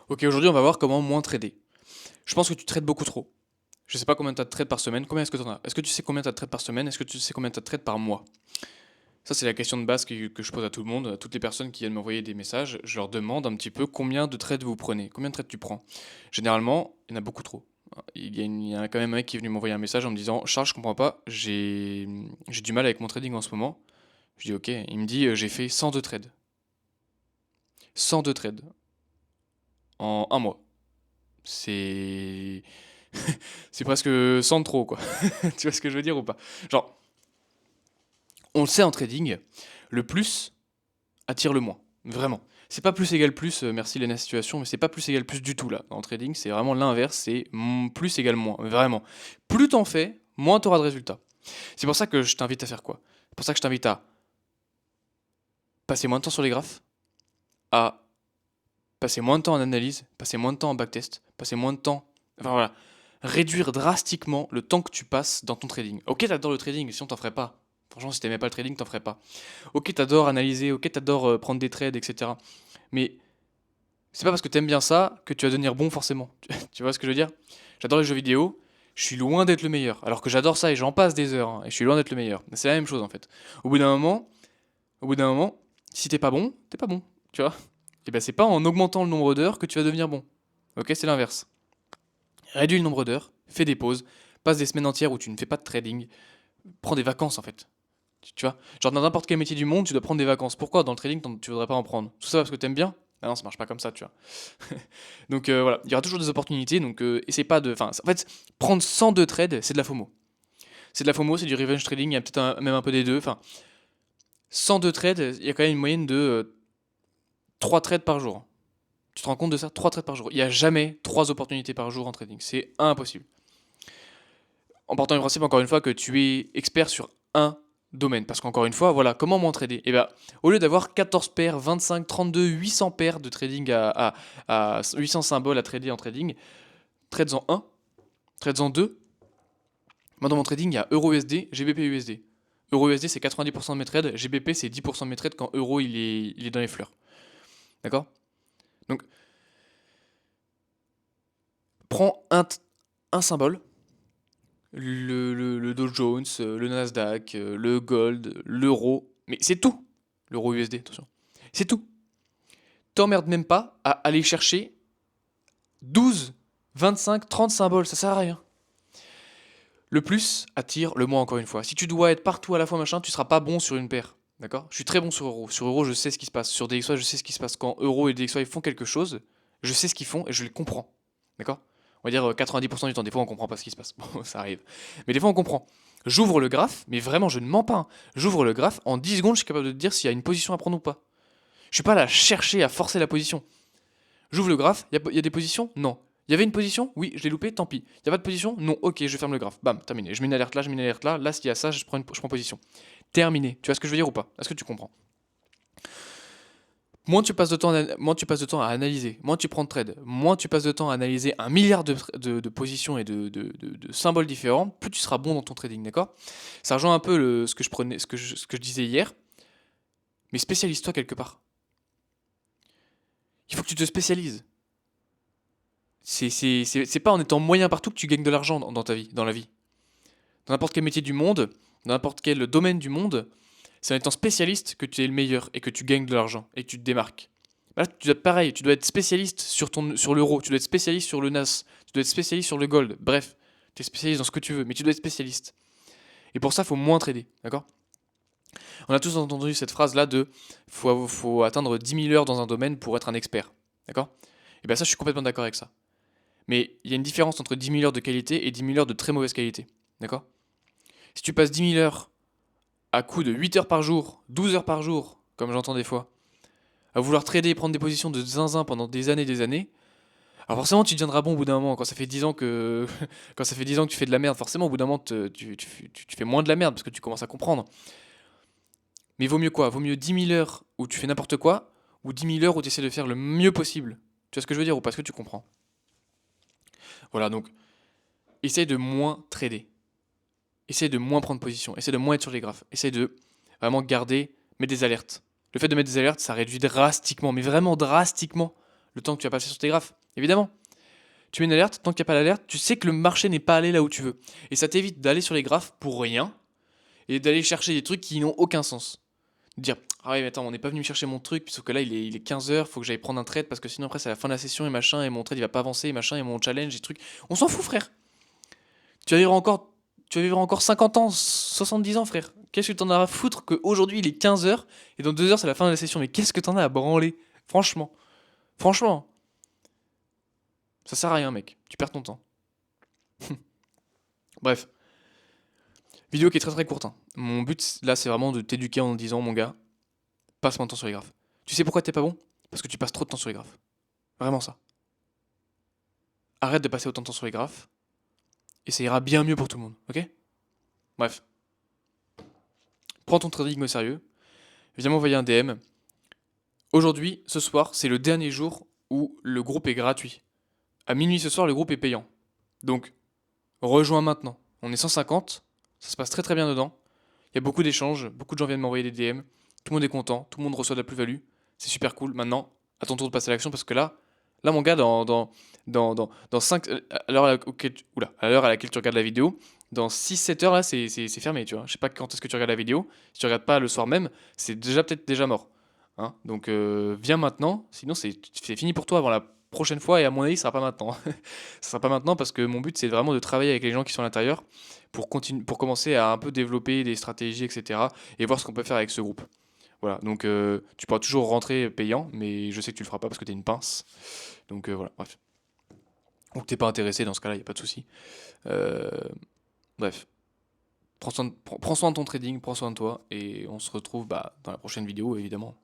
Ok, aujourd'hui on va voir comment moins trader. Je pense que tu trades beaucoup trop. Je sais pas combien tu as de trades par semaine. Combien est-ce que tu en as? Est-ce que tu sais combien tu as de trades par semaine? Est-ce que tu sais combien tu as de trades par mois? Ça, c'est la question de base que je pose à tout le monde, à toutes les personnes qui viennent m'envoyer des messages. Je leur demande un petit peu combien de trades vous prenez. Combien de trades tu prends? Généralement, il y en a beaucoup trop. Il y a quand même un mec qui est venu m'envoyer un message en me disant: Charles, je comprends pas, j'ai du mal avec mon trading en ce moment. Je dis: Ok. Il me dit: J'ai fait 102 trades. 102 trades en un mois. C'est. C'est presque 100 de trop, quoi. Tu vois ce que je veux dire ou pas? Genre, on le sait en trading, le plus attire le moins. Vraiment. C'est pas plus égal plus, merci Lena Situation, mais c'est pas plus égal plus du tout là. En trading, c'est vraiment l'inverse, c'est plus égal moins. Vraiment. Plus t'en fais, moins t'auras de résultats. C'est pour ça que je t'invite à faire quoi? C'est pour ça que je t'invite à passer moins de temps sur les graphes, à passer moins de temps en analyse, passer moins de temps en backtest, passer moins de temps. Enfin voilà. Réduire drastiquement le temps que tu passes dans ton trading. Ok, t'adores le trading, sinon t'en ferais pas. Franchement, si t'aimais pas le trading, t'en ferais pas. Ok, t'adores analyser, ok, t'adores prendre des trades, etc. Mais c'est pas parce que t'aimes bien ça que tu vas devenir bon forcément. Tu vois ce que je veux dire? J'adore les jeux vidéo, je suis loin d'être le meilleur. Alors que j'adore ça et j'en passe des heures, hein, et je suis loin d'être le meilleur. C'est la même chose en fait. Au bout d'un moment, au bout d'un moment, si t'es pas bon, t'es pas bon. Tu vois? Et ben c'est pas en augmentant le nombre d'heures que tu vas devenir bon. Ok, c'est l'inverse. Réduis le nombre d'heures, fais des pauses, passe des semaines entières où tu ne fais pas de trading, prends des vacances en fait. Tu vois? Genre dans n'importe quel métier du monde, tu dois prendre des vacances. Pourquoi dans le trading, tu voudrais pas en prendre? Tout ça parce que t'aimes bien? Ah non, ça marche pas comme ça, tu vois. Donc voilà, il y aura toujours des opportunités, donc essaie pas de. Enfin, en fait, prendre 102 trades, c'est de la FOMO. C'est de la FOMO, c'est du revenge trading, il y a peut-être même un peu des deux. Enfin, 102 trades, il y a quand même une moyenne de 3 trades par jour. Tu te rends compte de ça? 3 trades par jour. Il n'y a jamais 3 opportunités par jour en trading. C'est impossible. En partant du principe, encore une fois, que tu es expert sur un domaine. Parce qu'encore une fois, voilà, comment m'entrader? Et bien, au lieu d'avoir 14 paires, 25, 32, 800 paires de trading à 800 symboles à trader en trading, trades en un, trades en 2. Moi, dans mon trading, il y a EURUSD, GBP USD. EURUSD, c'est 90% de mes trades, GBP, c'est 10% de mes trades quand Euro, il est dans les fleurs. D'accord? Donc, prends un symbole, le Dow Jones, le Nasdaq, le Gold, l'euro, mais c'est tout. L'euro USD, attention. C'est tout. T'emmerdes même pas à aller chercher 12, 25, 30 symboles, ça sert à rien. Le plus attire le moins, encore une fois. Si tu dois être partout à la fois, machin, tu seras pas bon sur une paire. D'accord? Je suis très bon sur Euro. Sur Euro, je sais ce qui se passe. Sur DXY, je sais ce qui se passe. Quand Euro et DXY font quelque chose, je sais ce qu'ils font et je les comprends. D'accord? On va dire 90% du temps. Des fois, on comprend pas ce qui se passe. Bon, ça arrive. Mais des fois, on comprend. J'ouvre le graphe, mais vraiment, je ne mens pas, hein. J'ouvre le graphe, en 10 secondes, je suis capable de te dire s'il y a une position à prendre ou pas. Je suis pas là à chercher, à forcer la position. J'ouvre le graphe, il y a des positions? Non. Il y avait une position? Oui, je l'ai loupé, tant pis. Il n'y a pas de position? Non, ok, je ferme le graphe. Bam, terminé. Je mets une alerte là, je mets une alerte là. Là, s'il y a ça, je prends position. Terminé. Tu vois ce que je veux dire ou pas? Est-ce que tu comprends? Moins tu passes de temps à analyser, moins tu prends de trades, moins tu passes de temps à analyser un milliard de positions et de symboles différents, plus tu seras bon dans ton trading, d'accord? Ça rejoint un peu ce que je prenais, ce que je disais hier, mais spécialise-toi quelque part. Il faut que tu te spécialises. C'est pas en étant moyen partout que tu gagnes de l'argent dans ta vie, dans la vie. Dans n'importe quel métier du monde, dans n'importe quel domaine du monde, c'est en étant spécialiste que tu es le meilleur et que tu gagnes de l'argent et que tu te démarques. Là, tu dois être pareil, tu dois être spécialiste sur l'euro, tu dois être spécialiste sur le NAS, tu dois être spécialiste sur le gold. Bref, tu es spécialiste dans ce que tu veux, mais tu dois être spécialiste. Et pour ça, il faut moins trader, d'accord? On a tous entendu cette phrase-là de faut atteindre 10 000 heures dans un domaine pour être un expert, d'accord? Et bien ça, je suis complètement d'accord avec ça. Mais il y a une différence entre 10 000 heures de qualité et 10 000 heures de très mauvaise qualité, d'accord? Si tu passes 10 000 heures à coup de 8 heures par jour, 12 heures par jour, comme j'entends des fois, à vouloir trader et prendre des positions de zinzin pendant des années, alors forcément tu deviendras bon au bout d'un moment. Quand ça fait 10 ans que quand ça fait 10 ans que tu fais de la merde, forcément au bout d'un moment tu fais moins de la merde parce que tu commences à comprendre. Mais vaut mieux quoi? Vaut mieux 10 000 heures où tu fais n'importe quoi ou 10 000 heures où tu essaies de faire le mieux possible. Tu vois ce que je veux dire ou parce que tu comprends? Voilà, donc essaye de moins trader. Essaye de moins prendre position. Essaye de moins être sur les graphes. Essaye de vraiment garder, mettre des alertes. Le fait de mettre des alertes, ça réduit drastiquement, mais vraiment drastiquement, le temps que tu vas passer sur tes graphes, évidemment. Tu mets une alerte, tant qu'il n'y a pas d'alerte, tu sais que le marché n'est pas allé là où tu veux. Et ça t'évite d'aller sur les graphes pour rien et d'aller chercher des trucs qui n'ont aucun sens. De dire, ah ouais, mais attends, on n'est pas venu me chercher mon truc, sauf que là, il est 15 h, faut que j'aille prendre un trade parce que sinon après, c'est la fin de la session et machin, et mon trade il va pas avancer, et machin, et mon challenge, et trucs. On s'en fout, frère. Tu vas vivre encore, tu vas vivre encore 50 ans, 70 ans, frère. Qu'est-ce que t'en as à foutre qu'aujourd'hui il est 15 h et dans 2 heures c'est la fin de la session? Mais qu'est-ce que t'en as à branler? Franchement. Franchement. Ça sert à rien, mec. Tu perds ton temps. Bref. Vidéo qui est très très courte, hein. Mon but là, c'est vraiment de t'éduquer en disant, mon gars, passe moins de temps sur les graphes. Tu sais pourquoi t'es pas bon? Parce que tu passes trop de temps sur les graphes. Vraiment ça. Arrête de passer autant de temps sur les graphes et ça ira bien mieux pour tout le monde, ok? Bref. Prends ton trading au sérieux. Viens m'envoyer un DM. Aujourd'hui, ce soir, c'est le dernier jour où le groupe est gratuit. À minuit ce soir, le groupe est payant. Donc, rejoins maintenant. On est 150, ça se passe très très bien dedans. Il y a beaucoup d'échanges, beaucoup de gens viennent m'envoyer des DM. Tout le monde est content, tout le monde reçoit de la plus-value. C'est super cool. Maintenant, à ton tour de passer à l'action parce que là mon gars, dans 5. À l'heure à l'heure à laquelle tu regardes la vidéo, dans 6-7 heures, là, c'est fermé, tu vois. Je sais pas quand est-ce que tu regardes la vidéo. Si tu regardes pas le soir même, c'est déjà peut-être déjà mort. Hein, donc viens maintenant, sinon c'est fini pour toi avant la prochaine fois et à mon avis ça sera pas maintenant. Ça sera pas maintenant parce que mon but c'est vraiment de travailler avec les gens qui sont à l'intérieur pour commencer à un peu développer des stratégies, etc. et voir ce qu'on peut faire avec ce groupe. Voilà, donc tu pourras toujours rentrer payant, mais je sais que tu le feras pas parce que t'es une pince. Donc voilà, bref. Ou que t'es pas intéressé, dans ce cas-là, y a pas de souci. Euh, bref, prends soin de ton trading, prends soin de toi, et on se retrouve dans la prochaine vidéo, évidemment.